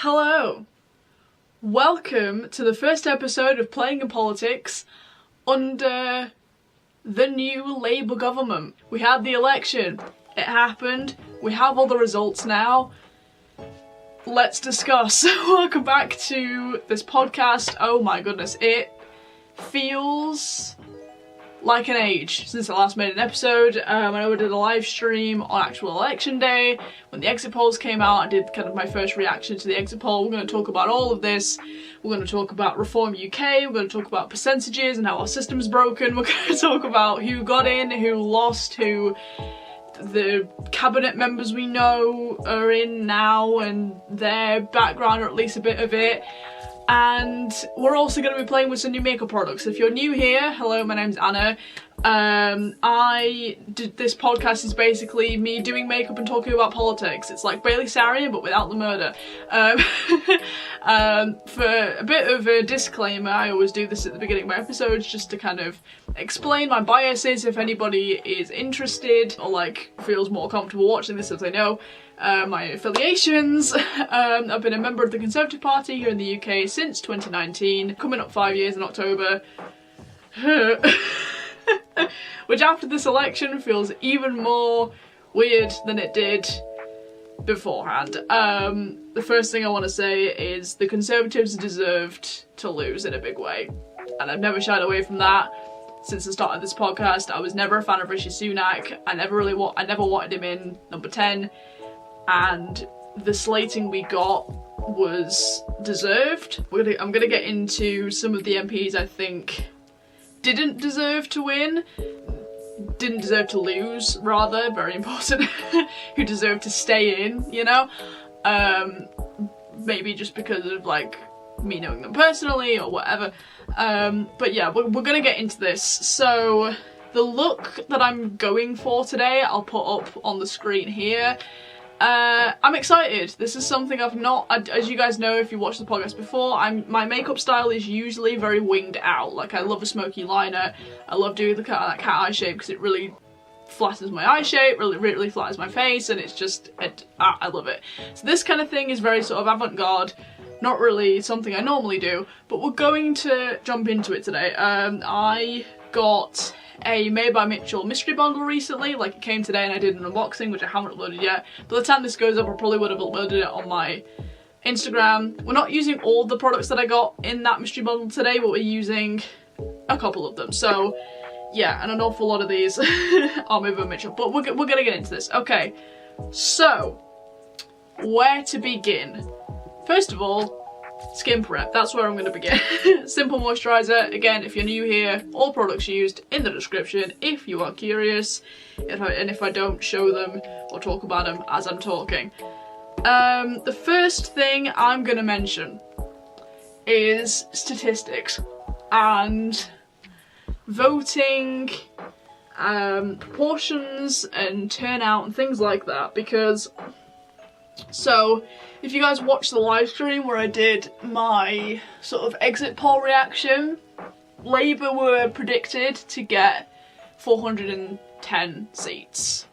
Hello! Welcome to the first episode of Playing in Politics under the new Labour government. We had the election, it happened, we have all the results now. Let's discuss. Welcome back to this podcast. Oh my goodness, it feels like an age since I last made an episode. I know I did a live stream on actual election day when the exit polls came out. I did kind of my first reaction to the exit poll. We're going to talk about all of this. We're going to talk about Reform UK. We're going to talk about percentages and how our system's broken. We're going to talk about who got in, who lost, who the cabinet members we know are in now and their background, or at least a bit of it. And we're also going to be playing with some new makeup products. If you're new here, hello, my name's Anna. This podcast is basically me doing makeup and talking about politics. It's like Bailey Sarian, but without the murder. For a bit of a disclaimer, I always do this at the beginning of my episodes just to kind of explain my biases if anybody is interested or like feels more comfortable watching this, as I know. My affiliations. I've been a member of the Conservative Party here in the UK since 2019, coming up 5 years in October. Which after this election feels even more weird than it did beforehand. The first thing I want to say is the Conservatives deserved to lose in a big way, and I've never shied away from that since the start of this podcast. I was never a fan of Rishi Sunak. I never wanted him in number 10. And the slating we got was deserved. I'm gonna get into some of the MPs I think didn't deserve to win, didn't deserve to lose, rather, very important, who deserved to stay in, you know? Maybe just because of like me knowing them personally or whatever. But yeah, we're gonna get into this. So the look that I'm going for today, I'll put up on the screen here. I'm excited. This is something I've not, as you guys know if you watched the podcast before, my makeup style is usually very winged out. Like, I love a smoky liner, I love doing that cat eye shape because it really flatters my eye shape, really flatters my face, and it's just, I love it. So this kind of thing is very sort of avant-garde, not really something I normally do, but we're going to jump into it today. I got a Made by Mitchell mystery bundle recently, like it came today, and I did an unboxing which I haven't uploaded yet. By the time this goes up I probably would have uploaded it on my Instagram. We're not using all the products that I got in that mystery bundle today, but we're using a couple of them. So yeah, and an awful lot of these are Made by Mitchell, but we're gonna get into this. Okay, so where to begin? First of all, skin prep, that's where I'm going to begin. Simple moisturiser, again, if you're new here, all products used in the description if you are curious, and if I don't show them or talk about them as I'm talking. The first thing I'm going to mention is statistics and voting, proportions and turnout and things like that, because so if you guys watched the live stream where I did my sort of exit poll reaction, Labour were predicted to get 410 seats.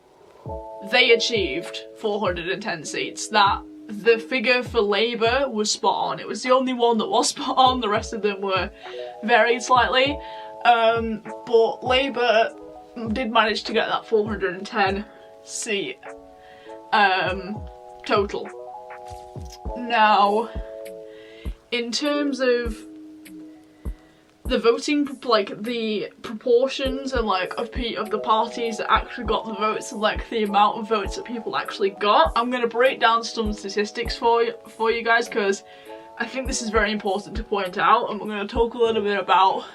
They achieved 410 seats. The figure for Labour was spot on. It was the only one that was spot on, the rest of them were varied slightly. But Labour did manage to get that 410 seat total. Now, in terms of the voting, like the proportions and like of the parties that actually got the votes and like the amount of votes that people actually got, I'm gonna break down some statistics for you guys because I think this is very important to point out, and we're gonna talk a little bit about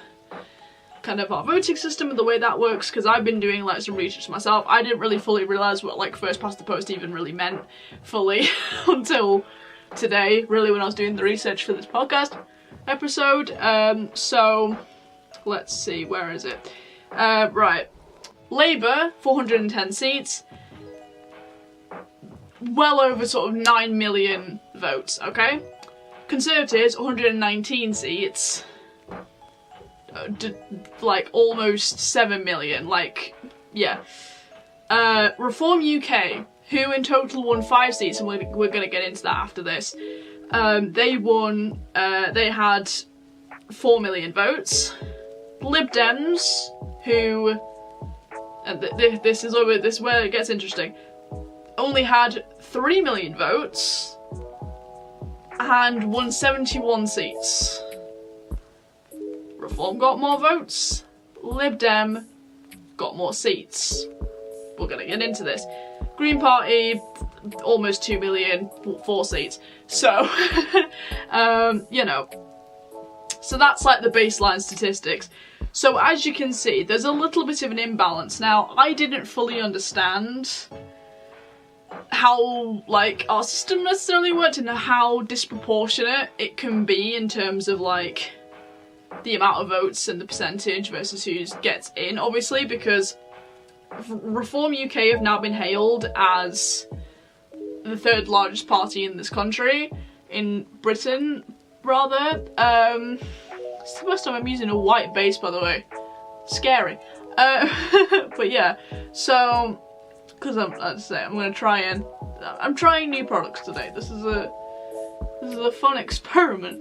kind of our voting system and the way that works, because I've been doing like some research myself. I didn't really fully realise what like first past the post even really meant fully until today, really, when I was doing the research for this podcast episode. So let's see, where is it? Right, Labour 410 seats, well over sort of 9 million votes, okay? Conservatives 119 seats, like almost 7 million, like, yeah. Reform UK, who in total won 5 seats, and we're gonna get into that after this. They won, they had 4 million votes. Lib Dems, who, and this is where it gets interesting, only had 3 million votes and won 71 seats. Reform got more votes, Lib Dem got more seats. We're gonna get into this. Green Party, almost 2 million, 4 seats. So, you know, so that's like the baseline statistics. So as you can see, there's a little bit of an imbalance. Now, I didn't fully understand how, like, our system necessarily worked and how disproportionate it can be in terms of, like, the amount of votes and the percentage versus who gets in, obviously, because Reform UK have now been hailed as the 3rd largest party in this country, in Britain, rather. It's the first time I'm using a white base, by the way. Scary. But yeah, so, because I'm trying new products today. This is a fun experiment.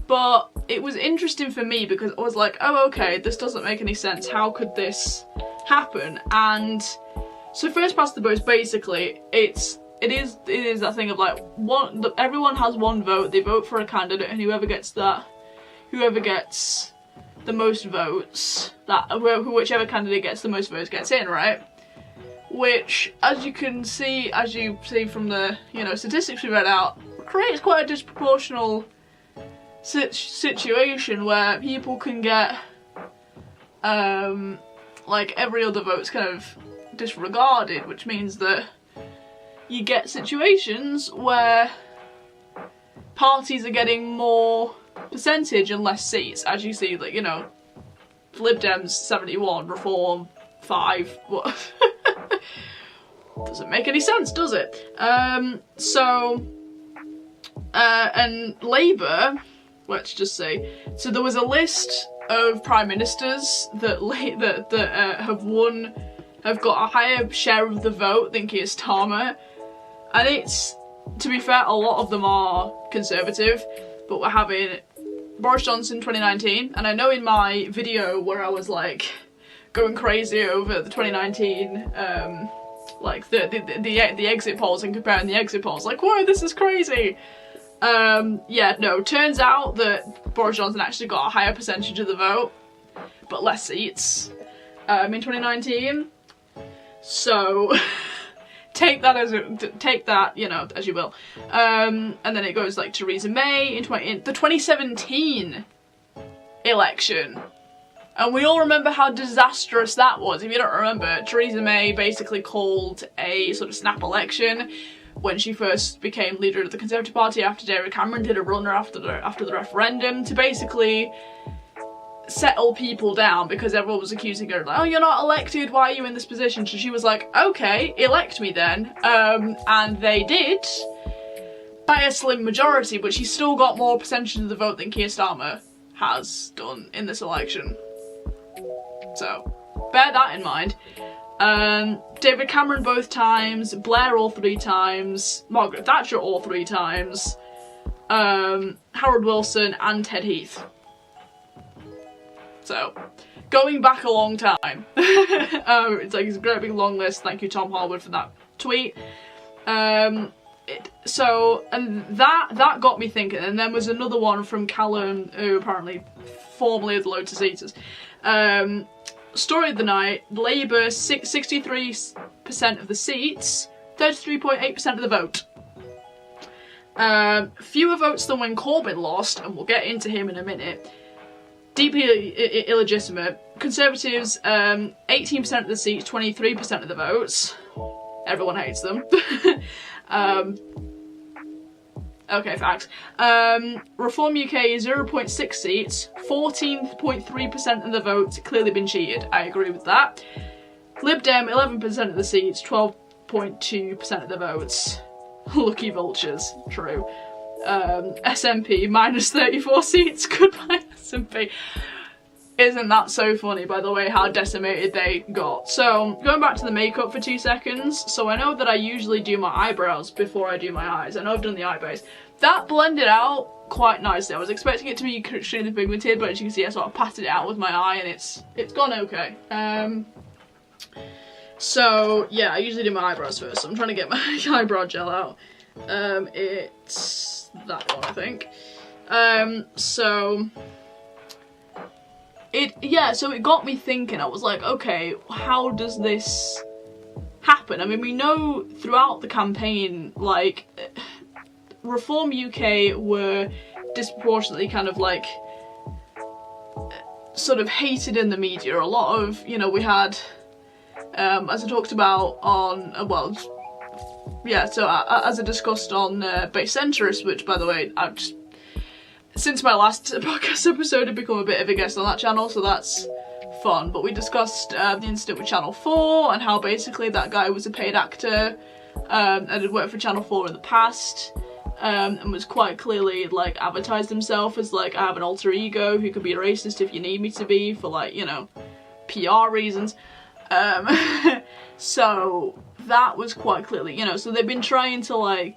But it was interesting for me because I was like, oh, okay, this doesn't make any sense. How could this happen? And so first past the post, basically, it is that thing of like, everyone has one vote. They vote for a candidate, and whoever gets the most votes, whichever candidate gets the most votes gets in, right? Which, as you see from the, you know, statistics we read out, creates quite a disproportional situation where people can get like every other vote's kind of disregarded, which means that you get situations where parties are getting more percentage and less seats, as you see, like, you know, Lib Dems 71, Reform 5, what? Doesn't make any sense, does it? And Labour, let's just say, so there was a list of prime ministers that have got a higher share of the vote than Keir Starmer, and it's, to be fair, a lot of them are Conservative, but we're having Boris Johnson 2019, and I know in my video where I was like going crazy over the 2019 like the exit polls and comparing the exit polls, like, whoa, this is crazy. Yeah, no, turns out that Boris Johnson actually got a higher percentage of the vote, but less seats in 2019. So take that, you know, as you will. And then it goes like Theresa May in the 2017 election. And we all remember how disastrous that was. If you don't remember, Theresa May basically called a sort of snap election when she first became leader of the Conservative Party after David Cameron did a runner after the referendum to basically settle people down because everyone was accusing her, like, oh, you're not elected, why are you in this position? So she was like, okay, elect me then. And they did by a slim majority, but she still got more percentage of the vote than Keir Starmer has done in this election. So bear that in mind. David Cameron both times, Blair all 3 times, Margaret Thatcher all 3 times, Harold Wilson and Ted Heath. So, going back a long time. It's like, it's a great big long list. Thank you, Tom Harwood, for that tweet. And that got me thinking. And then was another one from Callum, who apparently formerly had loads of seats. Story of the night, Labour 63% of the seats, 33.8% of the vote. Fewer votes than when Corbyn lost, and we'll get into him in a minute. Deeply illegitimate. Conservatives, 18% of the seats, 23% of the votes. Everyone hates them. Okay, facts. Reform UK, 0.6 seats, 14.3% of the votes, clearly been cheated. I agree with that. Lib Dem, 11% of the seats, 12.2% of the votes. Lucky vultures, true. SNP, minus 34 seats, goodbye SNP. Isn't that so funny, by the way, how decimated they got? So, going back to the makeup for 2 seconds. So I know that I usually do my eyebrows before I do my eyes. I know I've done the eye base. That blended out quite nicely. I was expecting it to be extremely pigmented, but as you can see, I sort of patted it out with my eye and it's gone okay. So yeah, I usually do my eyebrows first, so I'm trying to get my eyebrow gel out. It's that one, I think. So it got me thinking. I was like, okay, how does this happen? I mean, we know throughout the campaign, like, Reform UK were disproportionately kind of like sort of hated in the media. A lot of, you know, we had, as I talked about on, as I discussed on Base Centrist, which, by the way, I've just, since my last podcast episode, I've become a bit of a guest on that channel, so that's fun. But we discussed the incident with Channel 4 and how basically that guy was a paid actor and had worked for Channel 4 in the past, and was quite clearly, like, advertised himself as, like, I have an alter ego who could be a racist if you need me to be for, like, you know, PR reasons. So that was quite clearly, you know, so they've been trying to, like,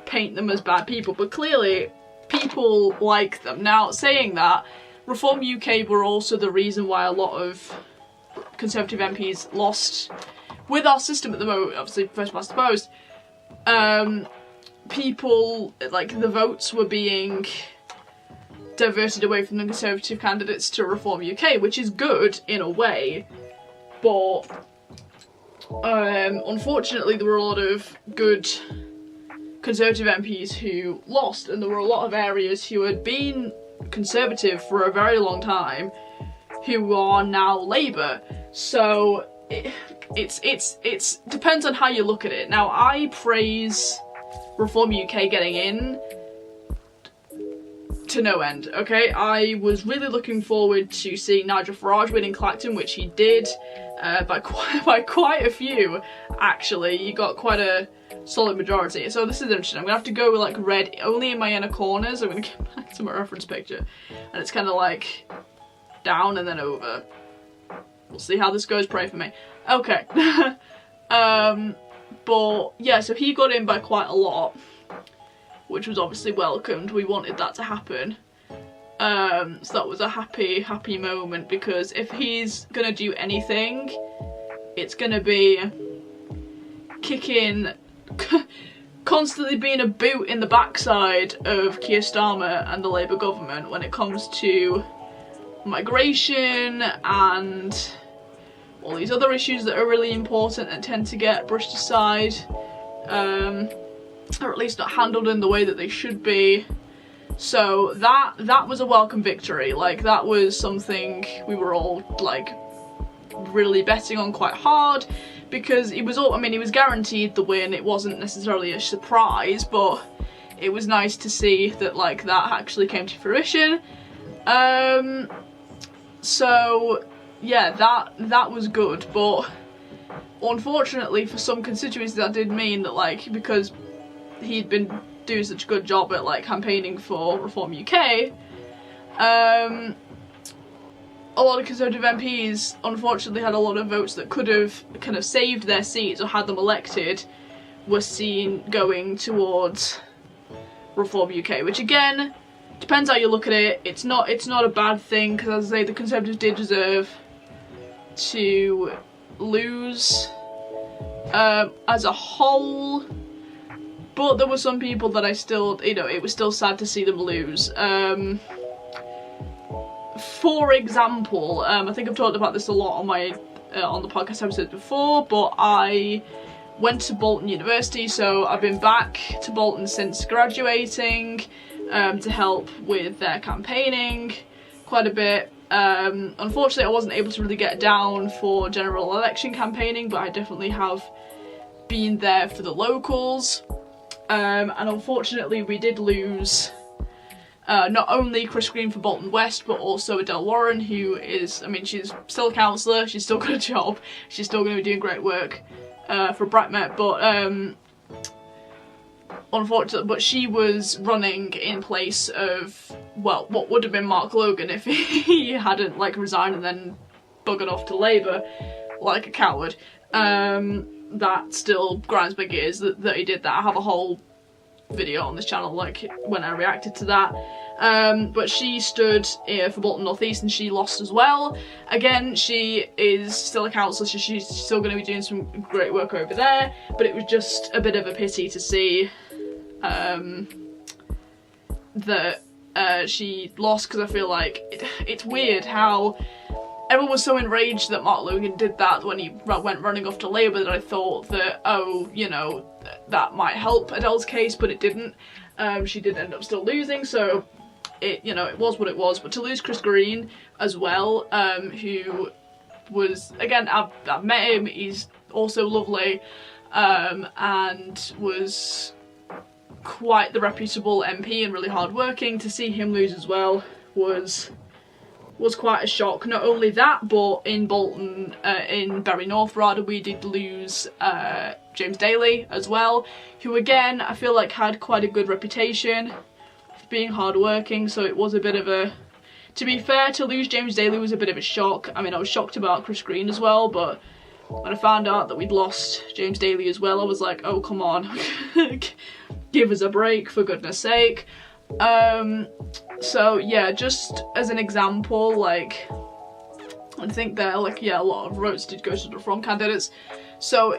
paint them as bad people, but clearly people like them. Now, saying that, Reform UK were also the reason why a lot of Conservative MPs lost with our system at the moment, obviously first past the post. People, like, the votes were being diverted away from the Conservative candidates to Reform UK, which is good in a way, but unfortunately there were a lot of good Conservative MPs who lost, and there were a lot of areas who had been Conservative for a very long time who are now Labour. So it's depends on how you look at it. Now, I praise Reform UK getting in to no end, okay? I was really looking forward to seeing Nigel Farage win in Clacton, which he did, by quite a few, actually. He got quite a solid majority. So this is interesting. I'm gonna have to go with, like, red only in my inner corners. I'm gonna get back to my reference picture, and it's kind of like down and then over. We'll see how this goes, pray for me. Okay. But yeah, so he got in by quite a lot, which was obviously welcomed. We wanted that to happen. So that was a happy moment, because if he's gonna do anything, it's gonna be kicking, constantly being a boot in the backside of Keir Starmer and the Labour government when it comes to migration and all these other issues that are really important and tend to get brushed aside, or at least not handled in the way that they should be. So that was a welcome victory. Like, that was something we were all, like, really betting on quite hard, because he was all, I mean, he was guaranteed the win. It wasn't necessarily a surprise, but it was nice to see that, like, that actually came to fruition. So yeah, that was good, but unfortunately for some constituencies that did mean that, like, because he'd been doing such a good job at, like, campaigning for Reform UK, a lot of Conservative MPs unfortunately had a lot of votes that could have kind of saved their seats or had them elected, were seen going towards Reform UK, which again, depends how you look at it. It's not a bad thing, because as I say, the Conservatives did deserve to lose as a whole, but there were some people that I still, you know, it was still sad to see them lose. For example, I think I've talked about this a lot on my on the podcast episodes before, but I went to Bolton University, so I've been back to Bolton since graduating to help with their campaigning quite a bit. Unfortunately, I wasn't able to really get down for general election campaigning, but I definitely have been there for the locals. And unfortunately, we did lose not only Chris Green for Bolton West, but also Adele Warren, who is, I mean, she's still a councillor, she's still got a job, she's still going to be doing great work for Brunette, but unfortunate, but she was running in place of, well, what would have been Mark Logan if he hadn't like resigned and then buggered off to Labour like a coward. That still grinds my gears that he did that. I have a whole video on this channel like when I reacted to that. But she stood for Bolton North East and she lost as well. Again, she is still a councillor, so she's still going to be doing some great work over there, but it was just a bit of a pity to see that she lost, because I feel like it's weird how everyone was so enraged that Mark Logan did that when he went running off to Labour, that I thought that, oh, you know, that might help Adele's case, but it didn't. She did end up still losing, so it, you know, it was what it was. But to lose Chris Green as well, who was, again, I've met him, he's also lovely, and was quite the reputable MP and really hard working. To see him lose as well was quite a shock. Not only that, but in Bolton, in Bury North rather, we did lose James Daly as well, who again I feel like had quite a good reputation for being hard working, so it was a bit of a, to be fair, to lose James Daly was a bit of a shock. I mean, I was shocked about Chris Green as well, but when I found out that we'd lost James Daly as well, I was like, oh come on, give us a break for goodness sake. So yeah, just as an example, like, I think there, like, yeah, a lot of votes did go to the Reform candidates, so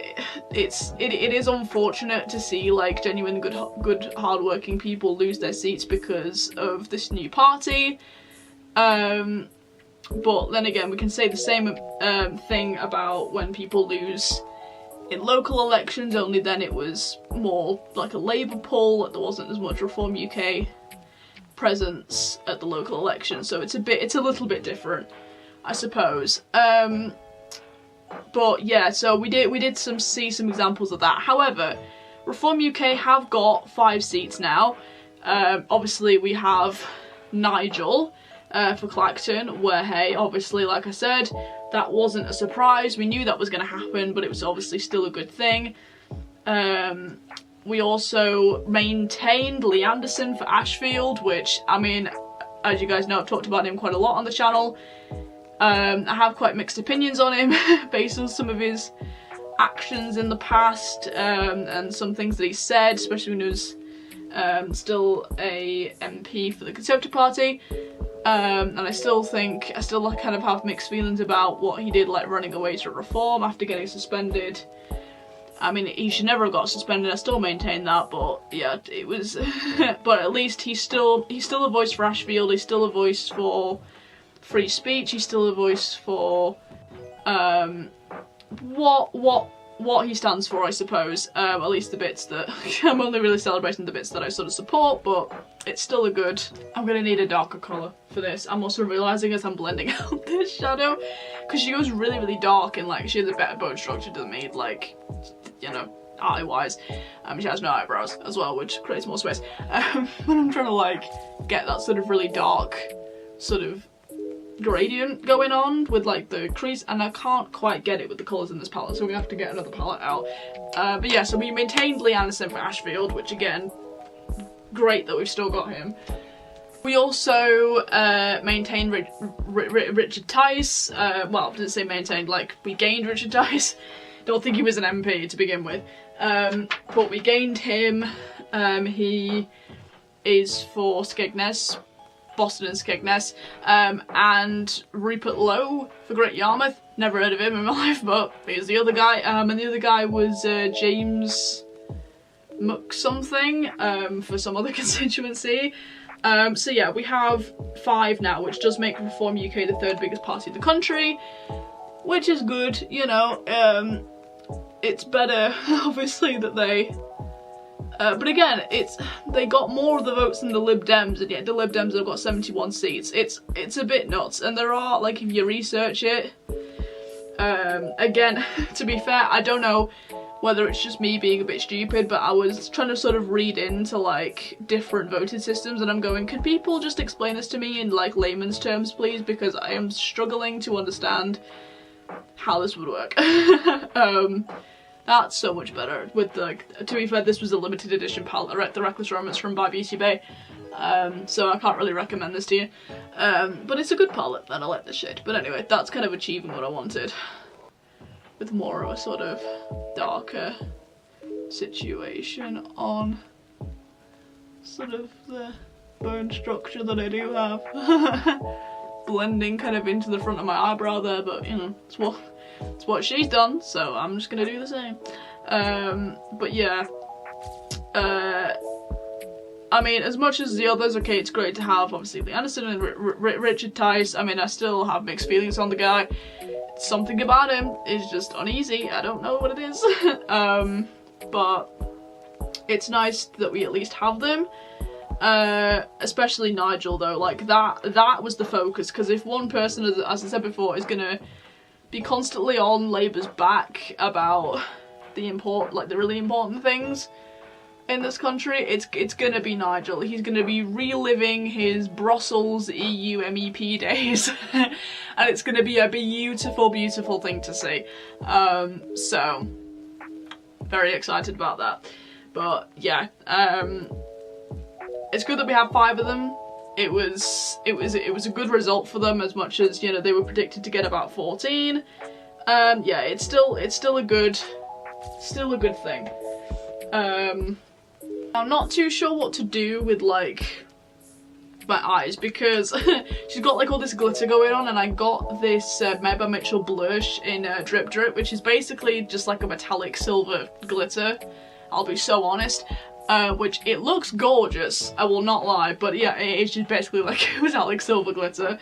it is unfortunate to see like genuine good hard-working people lose their seats because of this new party. But then again, we can say the same thing about when people lose in local elections, only then it was more like a Labour poll, there wasn't as much Reform UK presence at the local election, so it's a little bit different, I suppose. But yeah, so we did see some examples of that. However, Reform UK have got 5 seats now. Obviously we have Nigel for Clacton, where, hey, obviously, like I said, that wasn't a surprise. We knew that was going to happen, but it was obviously still a good thing. We also maintained Lee Anderson for Ashfield, which, I mean, as you guys know, I've talked about him quite a lot on the channel. I have quite mixed opinions on him based on some of his actions in the past, and some things that he said, especially when he was still a MP for the Conservative Party. And I still kind of have mixed feelings about what he did, like running away to Reform after getting suspended. I mean, he should never have got suspended, I still maintain that, but yeah, it was, but at least he's still a voice for Ashfield, he's still a voice for free speech, he's still a voice for, what he stands for, I suppose. At least the bits that, I'm only really celebrating the bits that I sort of support, but it's still a good, I'm gonna need a darker colour for this. I'm also realising as I'm blending out this shadow, because she goes really, really dark, and like, she has a better bone structure than me, like, you know, eye-wise. She has no eyebrows as well, which creates more space. But I'm trying to like, get that sort of really dark, sort of gradient going on with like the crease, and I can't quite get it with the colours in this palette, so we have to get another palette out. But yeah, so we maintained Lee Anderson for Ashfield, which again, great that we've still got him. We also maintained Richard Tice. Well, I didn't say maintained, like we gained Richard Tice. Don't think he was an MP to begin with, but we gained him. He is for Skegness, Boston and Skegness, and Rupert Lowe for Great Yarmouth. Never heard of him in my life, but he's the other guy. And the other guy was James something for some other constituency. So yeah, we have 5 now, which does make Reform UK the 3rd biggest party in the country, which is good, you know. It's better, obviously, that they... but again, they got more of the votes than the Lib Dems, and yet the Lib Dems have got 71 seats. It's a bit nuts, and there are, like, if you research it, again, to be fair, I don't know whether it's just me being a bit stupid, but I was trying to sort of read into, like, different voting systems, and I'm going, could people just explain this to me in, like, layman's terms, please, because I am That's so much better. With the, to be fair, this was a limited edition palette, the Reckless Romance from ByBeautyBay. So I can't really recommend this to you. But it's a good palette and I like the shade. But anyway, that's kind of achieving what I wanted. With more of a sort of darker situation on sort of the bone structure that I do have. Blending kind of into the front of my eyebrow there, but you know, it's what she's done, so I'm just gonna do the same. But yeah, I mean, as much as the others, okay, it's great to have obviously Lee Anderson and Richard Tice. I mean, I still have mixed feelings on the guy. Something about him is just uneasy. I don't know what it is. But it's nice that we at least have them. Especially Nigel though, like that was the focus, because if one person, as I said before, is gonna be constantly on Labour's back about the really important things in this country, it's gonna be Nigel. He's gonna be reliving his Brussels EU MEP days and it's gonna be a beautiful, beautiful thing to see. So very excited about that. But yeah, it's good that we have 5 of them. It was a good result for them, as much as, you know, they were predicted to get about 14. Yeah, it's still a good thing. I'm not too sure what to do with like my eyes, because she's got like all this glitter going on, and I got this Made by Mitchell blush in Drip Drip, which is basically just like a metallic silver glitter, I'll be so honest. Which it looks gorgeous, I will not lie, but yeah, it's just basically like metallic silver glitter.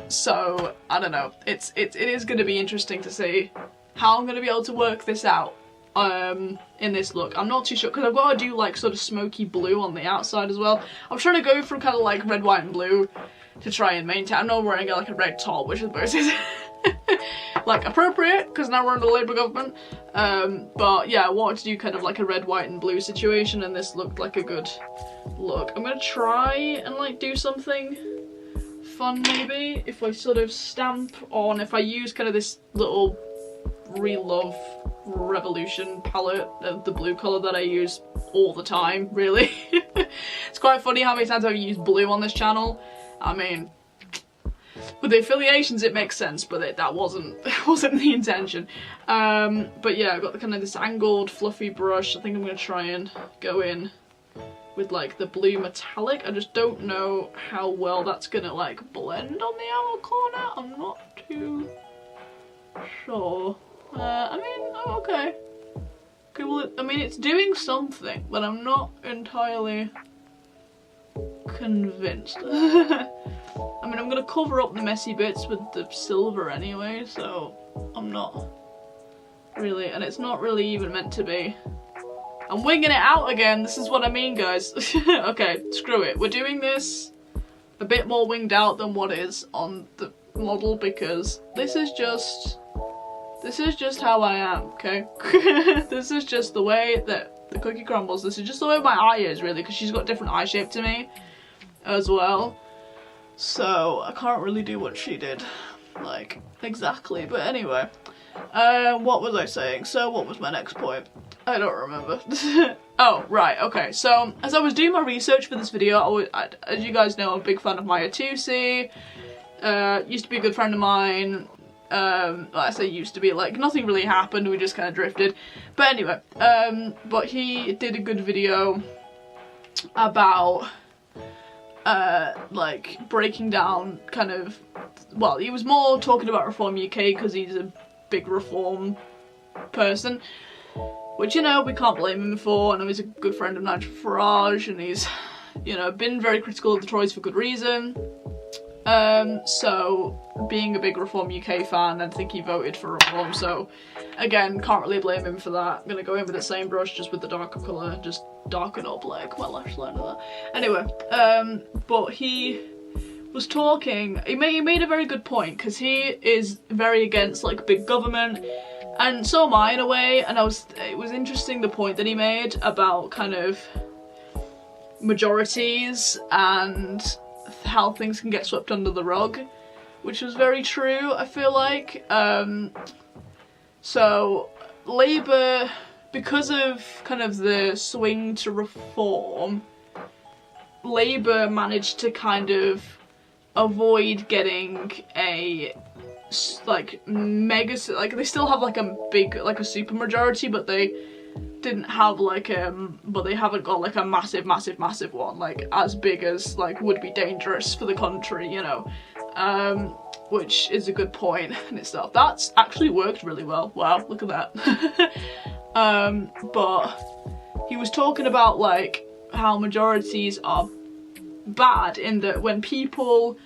So I don't know, it is going to be interesting to see how I'm going to be able to work this out in this look. I'm not too sure, because I've got to do like sort of smoky blue on the outside as well. I'm trying to go from kind of like red, white and blue to try and maintain. I'm not wearing like a red top, which I suppose is like appropriate, because now we're under the Labour government. But yeah, I wanted to do kind of like a red, white and blue situation, and this looked like a good look. I'm gonna try and like do something fun maybe, if I sort of stamp on, if I use kind of this little Relove Revolution palette, the blue colour that I use all the time, really. It's quite funny how many times I've used blue on this channel. I mean, with the affiliations it makes sense, but that wasn't the intention. But yeah, I've got the kind of this angled fluffy brush. I think I'm going to try and go in with like the blue metallic. I just don't know how well that's going to like blend on the outer corner. I'm not too sure. I mean, oh, okay. Okay, well, I mean, it's doing something, but I'm not entirely convinced. I mean, I'm gonna cover up the messy bits with the silver anyway, so I'm not really, and it's not really even meant to be. I'm winging it out again, this is what I mean, guys. Okay, screw it. We're doing this a bit more winged out than what is on the model, because this is just how I am, okay? This is just the way that the cookie crumbles. This is just the way my eye is, really, because she's got different eye shape to me as well. So I can't really do what she did, like, exactly. But anyway, what was I saying? So what was my next point? I don't remember. Oh, right, okay. So as I was doing my research for this video, as you guys know, I'm a big fan of Maya Tusi. Used to be a good friend of mine. Well, I say used to be, like, nothing really happened, we just kind of drifted. But anyway, but he did a good video about like breaking down kind of, well, he was more talking about Reform UK because he's a big Reform person, which, you know, we can't blame him for. I know he's a good friend of Nigel Farage, and he's, you know, been very critical of the Tories for good reason. So being a big Reform UK fan, I think he voted for Reform, so again, can't really blame him for that. I'm gonna go in with the same brush, just with the darker colour, just darken up like my lash line and that. Anyway, but he was talking, he made a very good point, because he is very against like big government, and so am I in a way, and it was interesting the point that he made about kind of majorities and how things can get swept under the rug, which was very true, I feel like. So Labour, because of kind of the swing to reform, Labour managed to kind of avoid getting a like mega, like they still have like a big, like a super majority, but they didn't have like but they haven't got like a massive one, like as big as like would be dangerous for the country, you know, which is a good point in itself. That's actually worked really well. Wow, look at that. But he was talking about like how majorities are bad in that when people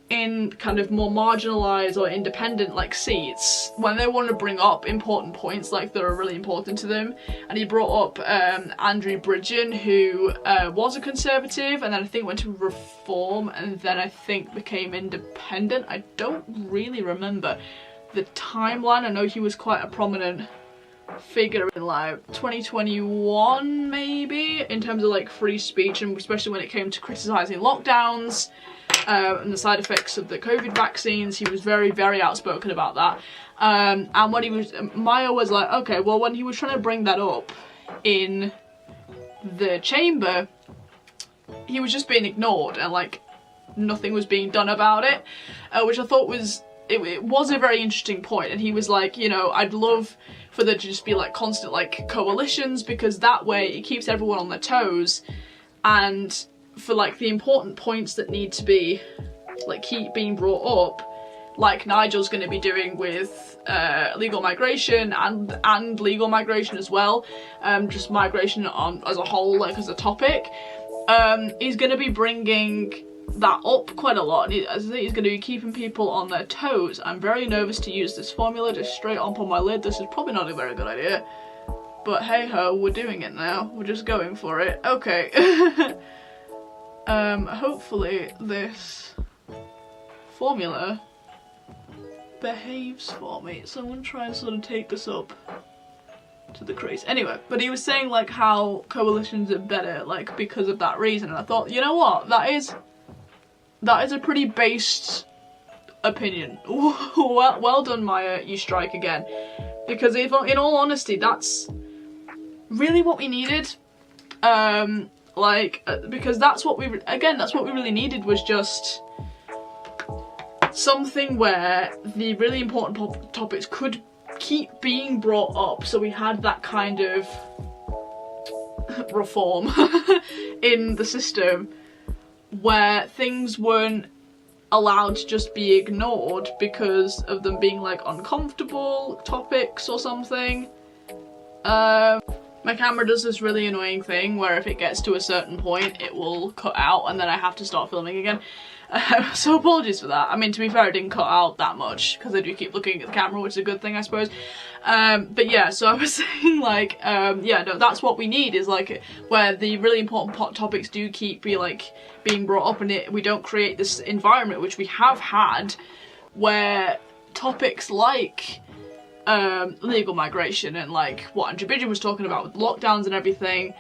in kind of more marginalised or independent like seats, when they want to bring up important points like that are really important to them, and he brought up Andrew Bridgen, who was a Conservative and then I think went to Reform and then I think became Independent. I don't really remember the timeline. I know he was quite a prominent figure in like 2021 maybe in terms of like free speech, and especially when it came to criticising lockdowns and the side effects of the COVID vaccines. He was very outspoken about that, and when he was, Maya was like, okay, well when he was trying to bring that up in the chamber, he was just being ignored and like nothing was being done about it, which I thought was, it was a very interesting point. And he was like, you know, I'd love for there to just be like constant like coalitions, because that way it keeps everyone on their toes, and for like the important points that need to be like keep being brought up, like Nigel's going to be doing with legal migration and legal migration as well, just migration on as a whole, like as a topic, he's going to be bringing that up quite a lot, and I think he's going to be keeping people on their toes. I'm very nervous to use this formula just straight up on my lid. This is probably not a very good idea, but hey ho, we're doing it now, we're just going for it. Okay. Hopefully this formula behaves for me, so I'm gonna try and sort of take this up to the crease. Anyway, but he was saying like how coalitions are better like because of that reason, and I thought, you know what, that is a pretty based opinion. Well done, Maya, you strike again, because if, in all honesty, that's really what we needed. Because that's what we really needed, was just something where the really important topics could keep being brought up, so we had that kind of reform in the system where things weren't allowed to just be ignored because of them being like uncomfortable topics or something. My camera does this really annoying thing where if it gets to a certain point it will cut out and then I have to start filming again. So apologies for that. I mean, to be fair, I didn't cut out that much because I do keep looking at the camera, which is a good thing, I suppose. But yeah, so I was saying like, yeah, no, that's what we need, is like where the really important topics do keep being brought up, and we don't create this environment, which we have had, where topics like legal migration and like what Andrew Bridgen was talking about with lockdowns and everything,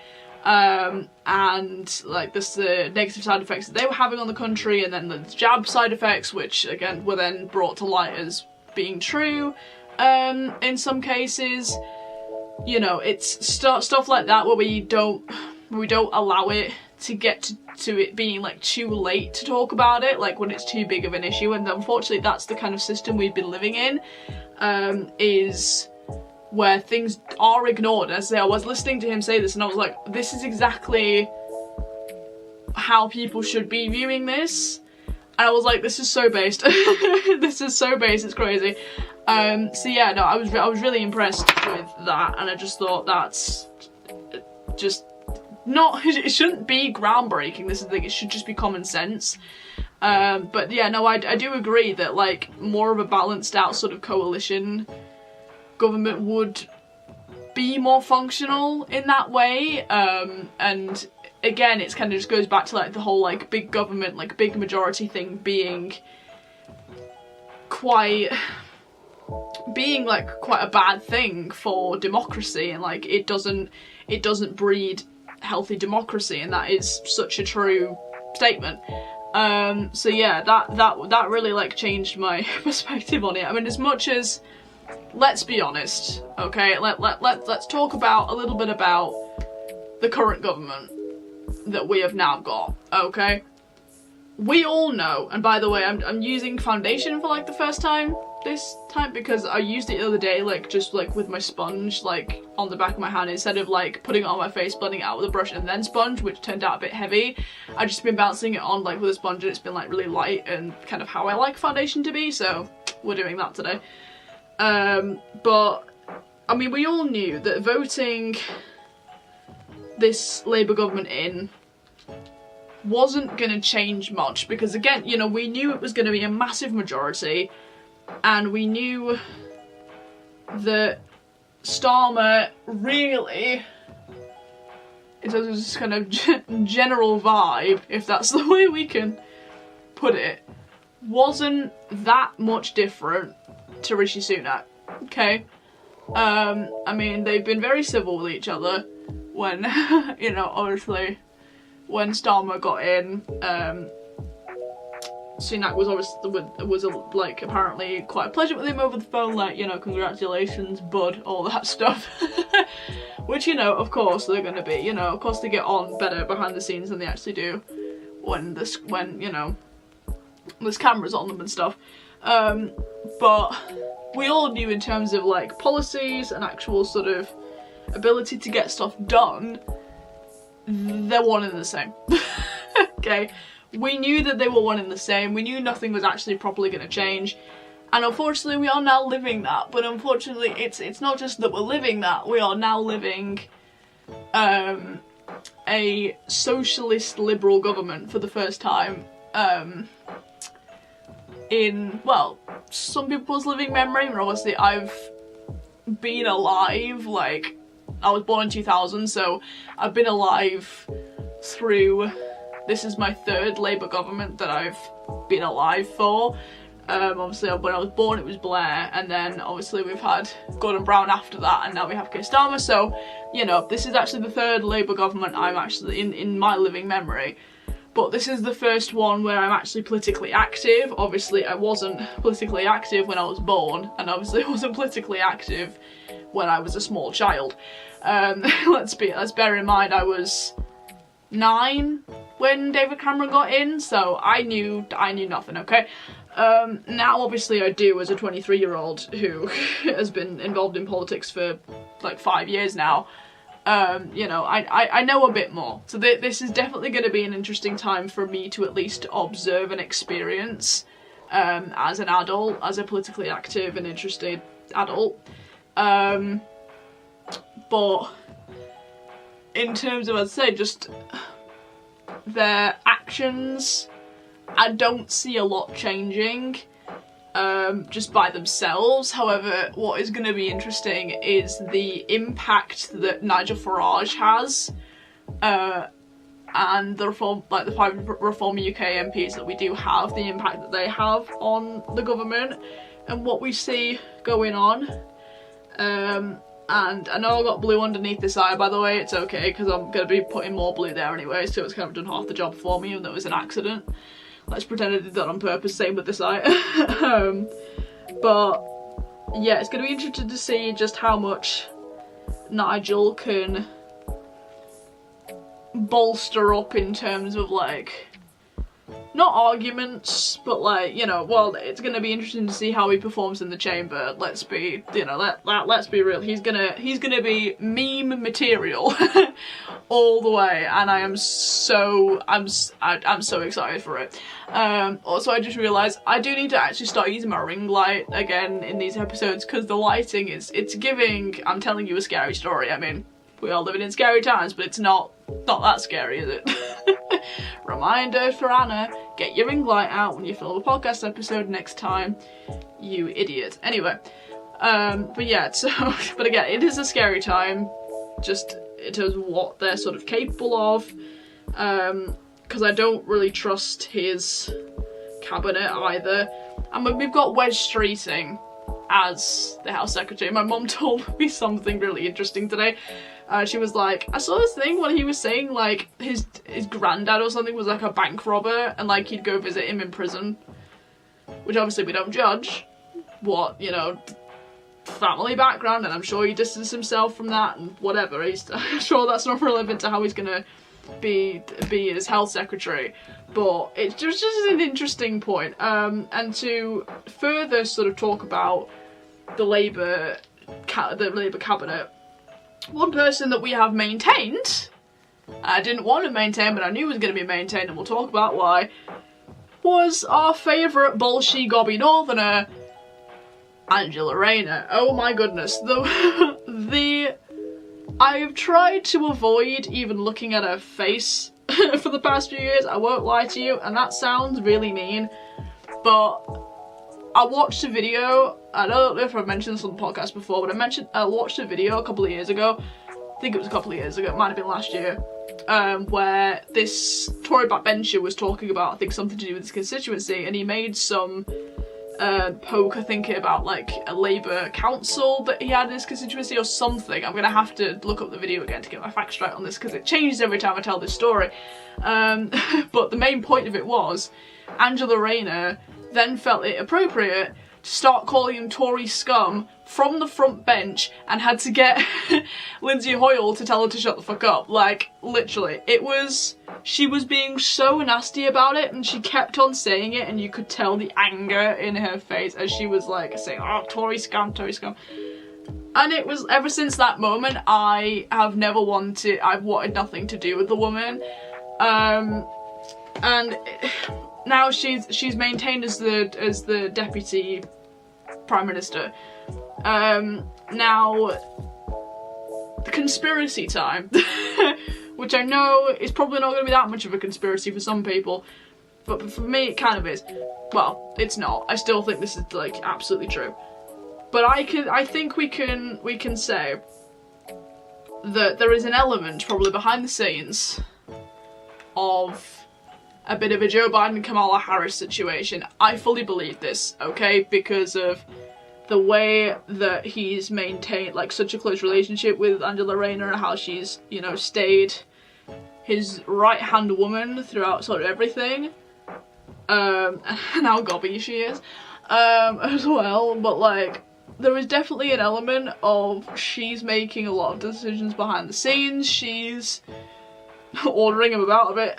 and like the negative side effects that they were having on the country, and then the jab side effects, which again were then brought to light as being true in some cases. You know, it's stuff like that where we don't allow it to get to it being like too late to talk about it, like when it's too big of an issue. And unfortunately that's the kind of system we've been living in, is where things are ignored. As I was listening to him say this and I was like, this is exactly how people should be viewing this, and I was like, this is so based. This is so based, it's crazy. So yeah, no, I was really impressed with that, and I just thought that's just not, it shouldn't be groundbreaking, this is the thing, it should just be common sense. But yeah, no, I do agree that like more of a balanced out sort of coalition government would be more functional in that way. And again, it's kind of just goes back to like the whole like big government, like big majority thing being quite a bad thing for democracy, and like it doesn't breed healthy democracy, and that is such a true statement. So yeah, that really like changed my perspective on it. I mean, as much as let's be honest, okay? Let's talk about a little bit about the current government that we have now got, okay? We all know, and by the way, I'm using foundation for like the first time this time because I used it the other day, like just like with my sponge, like on the back of my hand, instead of like putting it on my face, blending it out with a brush and then sponge, which turned out a bit heavy. I've just been bouncing it on like with a sponge and it's been like really light and kind of how I like foundation to be, so we're doing that today. But I mean, we all knew that voting this Labour government in wasn't going to change much because, again, you know, we knew it was going to be a massive majority and we knew that Starmer really, in terms of this kind of general vibe, if that's the way we can put it, wasn't that much different to Rishi Sunak, okay? I mean, they've been very civil with each other when, you know, obviously, when Starmer got in, Sunak was obviously, like, apparently quite pleasant with him over the phone, like, you know, congratulations, bud, all that stuff. Which, you know, of course they're gonna be, you know, of course they get on better behind the scenes than they actually do when, you know, there's cameras on them and stuff. But we all knew in terms of, like, policies and actual sort of ability to get stuff done, they're one and the same. Okay, we knew that they were one and the same. We knew nothing was actually properly going to change, and unfortunately we are now living that. But unfortunately it's not just that we're living that, we are now living a socialist liberal government for the first time in, well, some people's living memory. And obviously I've been alive, like, I was born in 2000, so I've been alive through, this is my third Labour government that I've been alive for. Obviously when I was born it was Blair, and then obviously we've had Gordon Brown after that, and now we have Keir Starmer, so, you know, this is actually the third Labour government I'm actually in my living memory. But this is the first one where I'm actually politically active. Obviously I wasn't politically active when I was born, and obviously I wasn't politically active when I was a small child. Let's bear in mind I was 9 when David Cameron got in, so I knew nothing, okay? Now obviously I do, as a 23-year-old who has been involved in politics for like 5 years now. You know, I know a bit more. So this is definitely going to be an interesting time for me to at least observe and experience as an adult, as a politically active and interested adult. But in terms of, I'd say, just their actions, I don't see a lot changing just by themselves. However, what is going to be interesting is the impact that Nigel Farage has, and the Reform, like the 5 Reform UK MPs that we do have, the impact that they have on the government and what we see going on. And I know I got blue underneath this eye, by the way. It's okay, because I'm going to be putting more blue there anyway, so it's kind of done half the job for me, even though it was an accident. Let's pretend I did that on purpose, same with this eye. But yeah, it's going to be interesting to see just how much Nigel can bolster up in terms of, like, not arguments, but, like, you know, well, it's going to be interesting to see how he performs in the chamber. Let's be, you know, let's be real. He's gonna be meme material all the way, and I'm so excited for it. Also, I just realised I do need to actually start using my ring light again in these episodes, because the lighting it's giving, I'm telling you a scary story. I mean, we are living in scary times, but it's not that scary, is it? Reminder for Anna, get your ring light out when you film a podcast episode next time, you idiot. Anyway, but yeah, so, but again, it is a scary time, just in terms of what they're sort of capable of, because I don't really trust his cabinet either. And we've got Wes Streeting as the House Secretary. My mum told me something really interesting today. She was like, I saw this thing when he was saying, like, his granddad or something was like a bank robber, and like he'd go visit him in prison, which obviously we don't judge what, you know, family background, and I'm sure he distanced himself from that and whatever. I'm sure that's not relevant to how he's gonna be his health secretary, but it's just an interesting point. And to further sort of talk about the Labour cabinet, one person that we have maintained, I didn't want to maintain, but I knew was going to be maintained, and we'll talk about why, was our favourite bolshy gobby northerner, Angela Rayner. Oh my goodness, I've tried to avoid even looking at her face for the past few years, I won't lie to you, and that sounds really mean, but I watched a video, I don't know if I've mentioned this on the podcast before, but I watched a video a couple of years ago, I think it was a couple of years ago, it might have been last year, where this Tory backbencher was talking about, I think, something to do with his constituency, and he made some poke, I think, about like a Labour council that he had in his constituency or something. I'm gonna have to look up the video again to get my facts right on this because it changes every time I tell this story. But the main point of it was Angela Rayner then felt it appropriate to start calling him Tory scum from the front bench and had to get Lindsay Hoyle to tell her to shut the fuck up. Like, literally, she was being so nasty about it, and she kept on saying it, and you could tell the anger in her face as she was like saying, oh, Tory scum, Tory scum. And it was, ever since that moment, I've wanted nothing to do with the woman. And now she's maintained as the deputy prime minister. Now, the conspiracy time, which I know is probably not going to be that much of a conspiracy for some people, but for me it kind of is. Well, it's not. I still think this is like absolutely true. But I think we can say that there is an element probably behind the scenes of a bit of a Joe Biden Kamala Harris situation. I fully believe this, okay, because of the way that he's maintained like such a close relationship with Angela Rayner and how she's, you know, stayed his right-hand woman throughout sort of everything. And how gobby she is as well, but like there is definitely an element of she's making a lot of decisions behind the scenes. She's ordering him about a bit.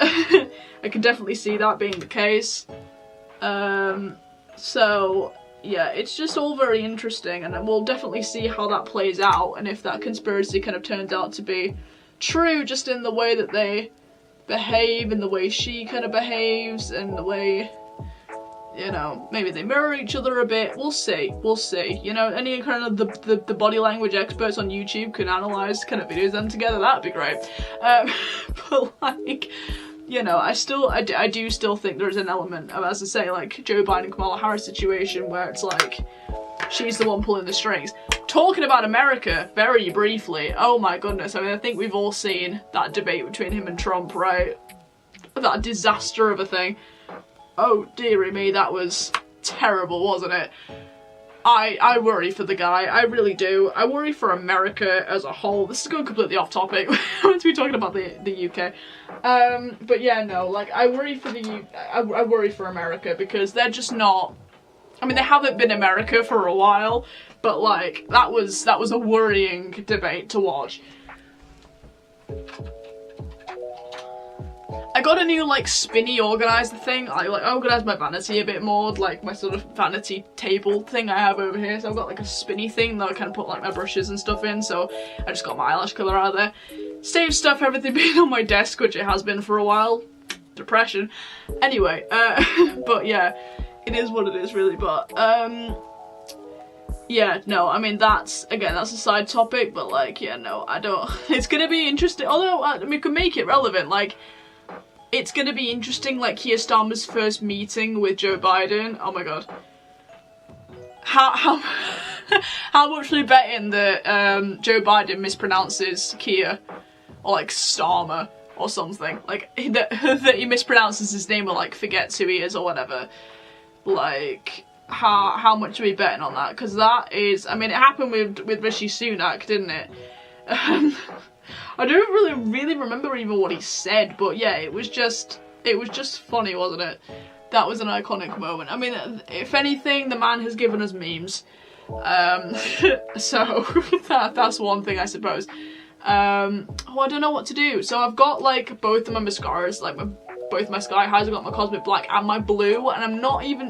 I can definitely see that being the case. So yeah, it's just all very interesting, and we'll definitely see how that plays out, and if that conspiracy kind of turns out to be true, just in the way that they behave, and the way she kind of behaves, and the way, you know, maybe they mirror each other a bit. We'll see, you know, any kind of the body language experts on YouTube can analyse kind of videos of them together, that'd be great. But like, you know, I do still think there's an element of, as I say, like Joe Biden Kamala Harris situation where it's like she's the one pulling the strings. Talking about America very briefly, oh my goodness, I mean, I think we've all seen that debate between him and Trump, right? That disaster of a thing. Oh dearie me, that was terrible, wasn't it? I worry for the guy, I really do. I worry for America as a whole. This is going completely off topic. We're meant to be talking about the UK. But yeah, no, like I worry for I worry for America because they're just not. I mean, they haven't been America for a while, but like that was a worrying debate to watch. I got a new like spinny organiser thing. I like organised my vanity a bit more, like my sort of vanity table thing I have over here. So I've got like a spinny thing that I kind of put like my brushes and stuff in. So I just got my eyelash colour out of there. Save stuff, everything being on my desk, which it has been for a while. Depression. Anyway, but yeah, it is what it is really. But yeah, no, I mean that's a side topic. But like, yeah, no, I don't. It's gonna be interesting. Although I mean, we could make it relevant, like. It's gonna be interesting, like Keir Starmer's first meeting with Joe Biden. Oh my god. How much are we betting that Joe Biden mispronounces Keir or like Starmer or something? Like that he mispronounces his name or like forgets who he is or whatever. Like how much are we betting on that? Because that is, I mean, it happened with Rishi Sunak, didn't it? I don't really remember even what he said, but yeah, it was just funny, wasn't it? That was an iconic moment. I mean, if anything, the man has given us memes. So that's one thing, I suppose. Oh, I don't know what to do. So I've got like both of my mascaras, like both my Sky Highs. I've got my Cosmic Black and my blue, and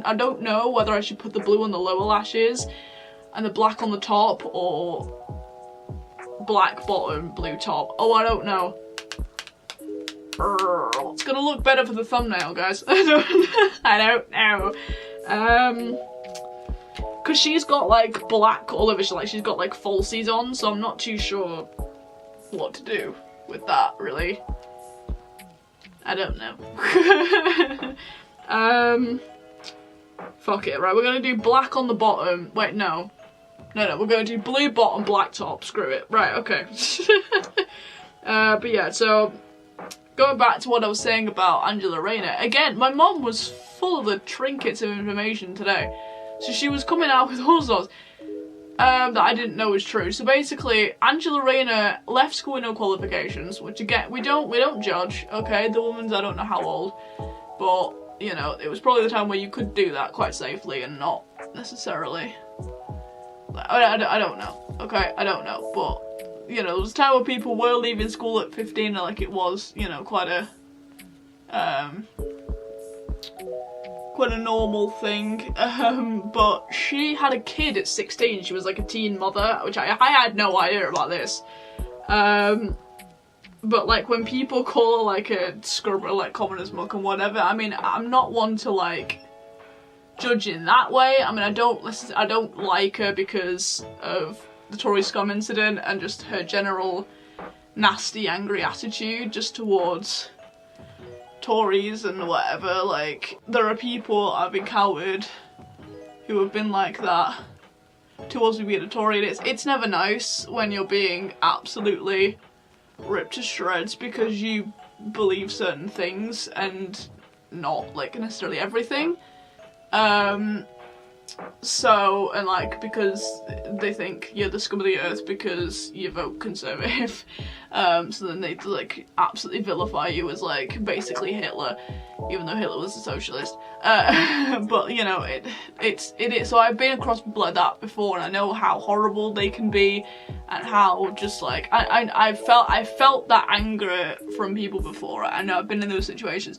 I don't know whether I should put the blue on the lower lashes and the black on the top, or black bottom, blue top. Oh, I don't know. It's gonna look better for the thumbnail, guys. I don't know. Cause she's got like black all over, she's got like falsies on, so I'm not too sure what to do with that, really. I don't know. Fuck it, right, we're gonna do black on the bottom. Wait, no, we're gonna do blue bottom, black top, screw it. Right, okay. But yeah, so going back to what I was saying about Angela Rayner, again, my mom was full of the trinkets of information today. So she was coming out with all sorts that I didn't know was true. So basically, Angela Rayner left school with no qualifications, which again, we don't judge, okay? The woman's, I don't know how old, but, you know, it was probably the time where you could do that quite safely and not necessarily, I don't know, okay? I don't know, but, you know, there was a time where people were leaving school at 15 and, like, it was, you know, quite a normal thing, but she had a kid at 16. She was like a teen mother, which I had no idea about this. But like when people call her like a scrubber, like commoner's muck and whatever, I mean, I'm not one to like judge in that way. I mean, I don't like her because of the Tory scum incident and just her general nasty, angry attitude just towards Tories and whatever. Like, there are people I've encountered who have been like that towards me being a Tory, and it's never nice when you're being absolutely ripped to shreds because you believe certain things and not like necessarily everything. So, and like, because they think you're the scum of the earth because you vote Conservative, so then they like absolutely vilify you as like basically Hitler, even though Hitler was a socialist. But you know, it is. So I've been across people like that before, and I know how horrible they can be, and how just like I felt that anger from people before. I know I've been in those situations,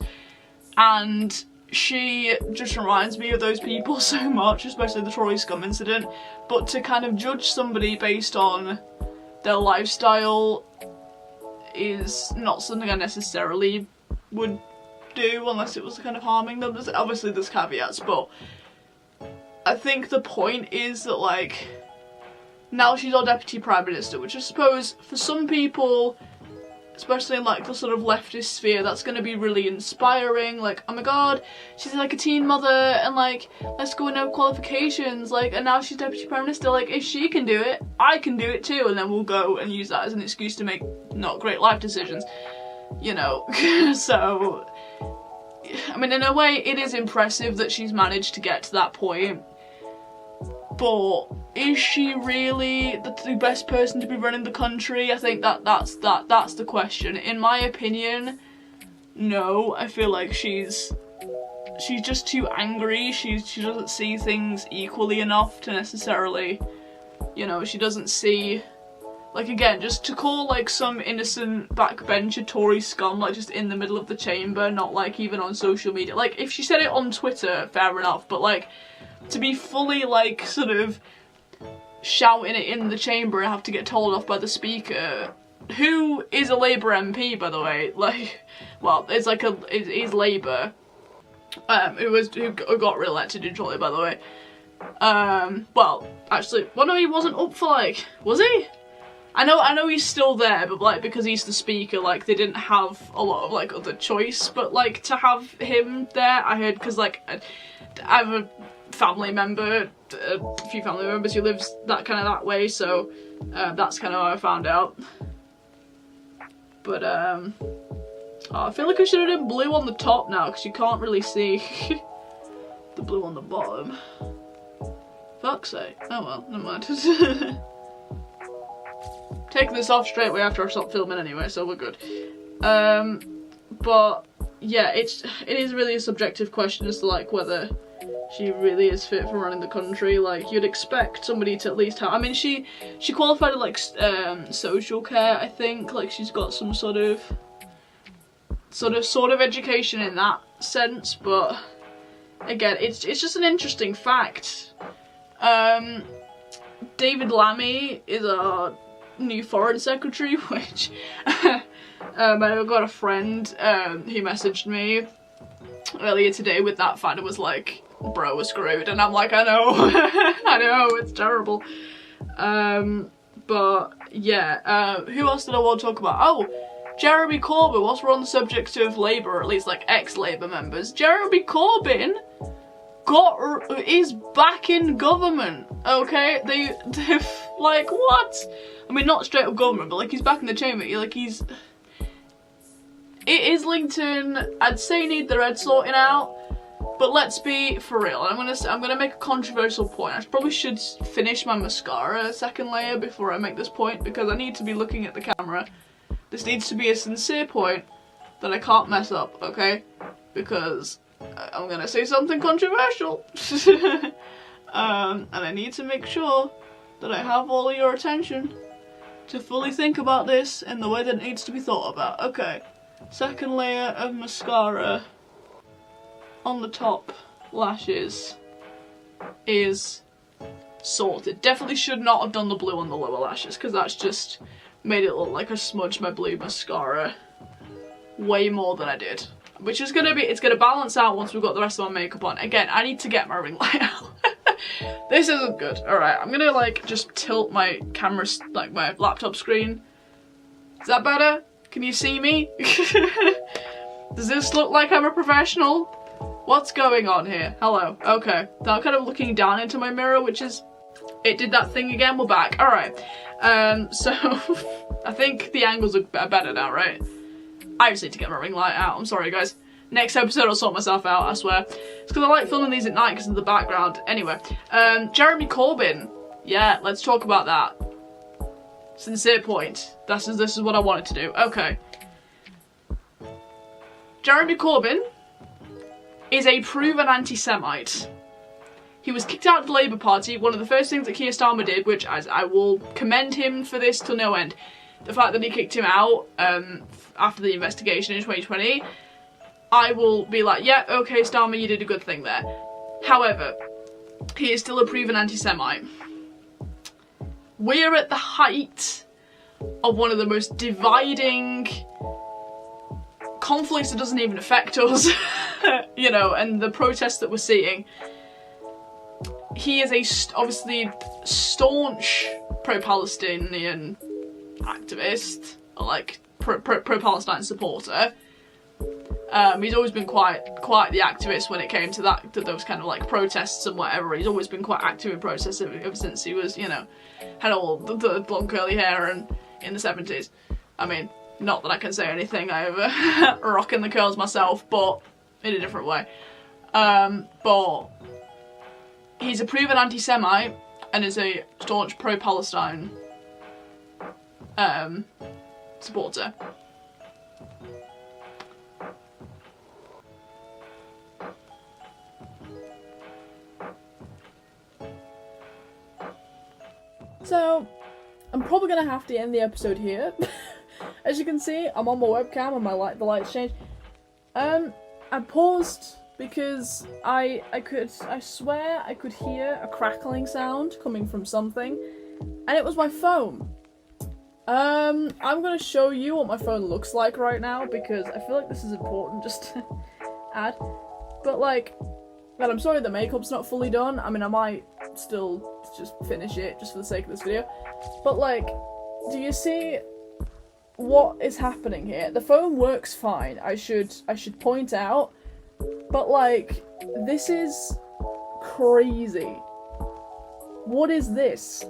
and she just reminds me of those people so much, especially the Tory scum incident. But to kind of judge somebody based on their lifestyle is not something I necessarily would do unless it was kind of harming them. Obviously there's caveats, but I think the point is that like, now she's our Deputy Prime Minister, which I suppose for some people, especially in like the sort of leftist sphere, that's going to be really inspiring. Like, oh my god, she's like a teen mother and like, let's go with no qualifications, like, and now she's Deputy Prime Minister. Like, if she can do it, I can do it too, and then we'll go and use that as an excuse to make not great life decisions, you know. So, I mean, in a way, it is impressive that she's managed to get to that point, but is she really the best person to be running the country? I think that's the question. In my opinion, no. I feel like she's just too angry. She doesn't see things equally enough to necessarily, you know, she doesn't see, like, again, just to call like some innocent backbencher Tory scum, like just in the middle of the chamber, not like even on social media. Like, if she said it on Twitter, fair enough, but like, to be fully like sort of shouting it in the chamber and have to get told off by the speaker, who is a Labour MP, by the way, like, well, it's like he's Labour, who got re-elected in Tory, by the way. Well, actually, well, no, he wasn't up for, like, was he? I know he's still there, but like, because he's the speaker, like, they didn't have a lot of like other choice, but like, to have him there, I heard, because like, I have a family member, a few family members who lives that way, so that's kind of how I found out. But oh, I feel like I should have done blue on the top now, because you can't really see the blue on the bottom. Fuck's sake. Oh well, never mind. Taking this off straight away after I stopped filming anyway, so we're good. But yeah, it is really a subjective question as to like whether she really is fit for running the country. Like, you'd expect somebody to at least have, I mean, she qualified in like social care, I think. Like, she's got some sort of education in that sense, but again, it's just an interesting fact. David Lammy is our new foreign secretary, which I've got a friend who messaged me earlier today with that fact. It was like, bro, we're screwed, and I'm like, I know, I know, it's terrible. But yeah, who else did I want to talk about? Oh, Jeremy Corbyn. Whilst we're on the subject of Labour, or at least like ex-Labour members, Jeremy Corbyn is back in government. Okay, they've like, what? I mean, not straight up government, but like, he's back in the chamber. Islington, I'd say, need the red sorting out, but let's be for real. I'm gonna make a controversial point. I probably should finish my mascara second layer before I make this point, because I need to be looking at the camera. This needs to be a sincere point that I can't mess up, okay? Because I'm gonna say something controversial. And I need to make sure that I have all of your attention to fully think about this in the way that it needs to be thought about. Okay, second layer of mascara on the top lashes is sorted. Definitely should not have done the blue on the lower lashes, because that's just made it look like I smudged my blue mascara way more than I did. Which is it's gonna balance out once we've got the rest of my makeup on. Again, I need to get my ring light out. This isn't good. Alright, I'm gonna like just tilt my camera, like my laptop screen. Is that better? Can you see me? Does this look like I'm a professional? What's going on here? Hello. Okay. Now I'm kind of looking down into my mirror, which is, it did that thing again. We're back. Alright. So I think the angles are better now, right? I just need to get my ring light out. I'm sorry, guys. Next episode I'll sort myself out, I swear. It's because I like filming these at night because of the background. Anyway, Jeremy Corbyn. Yeah, let's talk about that. Sincere point. This is what I wanted to do. Okay. Jeremy Corbyn is a proven anti-Semite. He was kicked out of the Labour Party. One of the first things that Keir Starmer did, which I will commend him for this till no end, the fact that he kicked him out after the investigation in 2020, I will be like, yeah, okay, Starmer, you did a good thing there. However, he is still a proven anti-Semite. We're at the height of one of the most dividing conflicts that doesn't even affect us, you know, and the protests that we're seeing. He is obviously staunch pro-Palestinian activist, or like pro-Palestine supporter. He's always been quite the activist when it came to those kind of like protests and whatever. He's always been quite active in protests ever since he was, you know, had all the long curly hair and in the 70s. I mean, not that I can say anything over rocking the curls myself, but in a different way. But he's a proven anti-Semite and is a staunch pro-Palestine supporter. So, I'm probably going to have to end the episode here. As you can see, I'm on my webcam and the lights changed. I paused because I swear I could hear a crackling sound coming from something, and it was my phone. I'm going to show you what my phone looks like right now, because I feel like this is important just to add. But like, well, I'm sorry the makeup's not fully done. I mean, I might still just finish it just for the sake of this video. But like, do you see what is happening here? The phone works fine, I should point out. But like, this is crazy. What is this?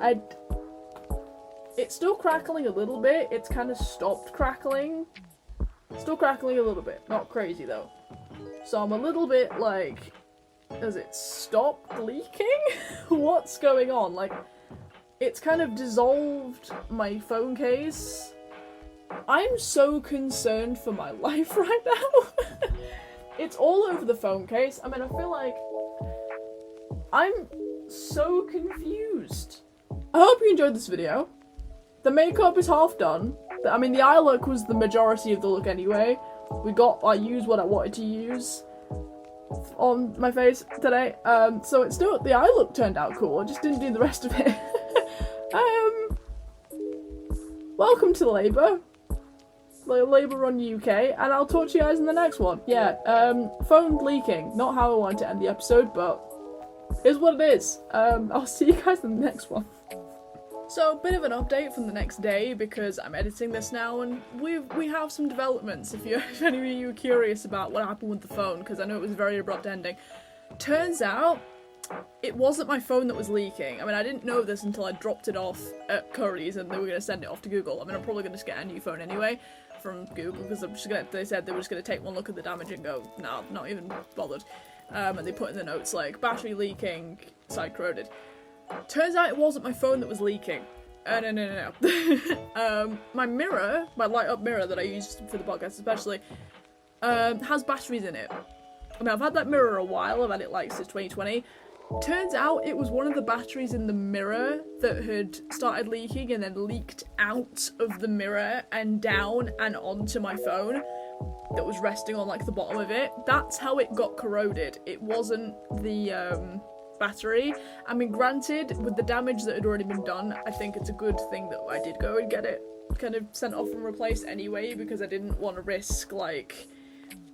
It's still crackling a little bit. It's kind of stopped crackling. Still crackling a little bit. Not crazy though. So I'm a little bit like, has it stopped leaking? What's going on? Like, it's kind of dissolved my phone case. I'm so concerned for my life right now. It's all over the phone case. I mean, I feel like I'm so confused. I hope you enjoyed this video. The makeup is half done. I mean, the eye look was the majority of the look anyway. I used what I wanted to use on my face today. So it's still, the eye look turned out cool. I just didn't do the rest of it. Welcome to Labour. Labour Run UK, and I'll talk to you guys in the next one. Yeah, phone leaking. Not how I wanted to end the episode, but here's what it is. I'll see you guys in the next one. So, a bit of an update from the next day, because I'm editing this now, and we have some developments, if any of you are curious about what happened with the phone, because I know it was a very abrupt ending. Turns out, it wasn't my phone that was leaking. I mean, I didn't know this until I dropped it off at Curry's, and they were going to send it off to Google. I mean, I'm probably going to just get a new phone anyway from Google, because they said they were just going to take one look at the damage and go, nah, not even bothered. And they put in the notes, like, battery leaking, side corroded. Turns out it wasn't my phone that was leaking. No. My mirror, my light up mirror that I use for the podcast especially, has batteries in it. I mean, I've had that mirror a while, I've had it like since 2020. Turns out it was one of the batteries in the mirror that had started leaking and then leaked out of the mirror and down and onto my phone that was resting on like the bottom of it. That's how it got corroded. It wasn't the battery. I mean, granted, with the damage that had already been done, I think it's a good thing that I did go and get it kind of sent off and replaced anyway, because I didn't want to risk like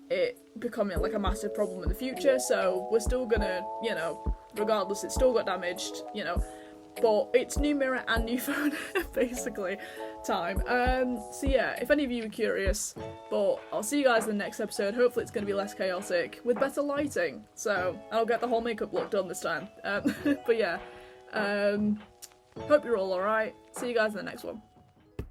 it becoming like a massive problem in the future. So we're still gonna, you know, regardless, it still got damaged, you know, but it's new mirror and new phone basically time. So yeah, if any of you are curious, but I'll see you guys in the next episode. Hopefully it's going to be less chaotic with better lighting, so I'll get the whole makeup look done this time. But yeah, hope you're all alright. See you guys in the next one.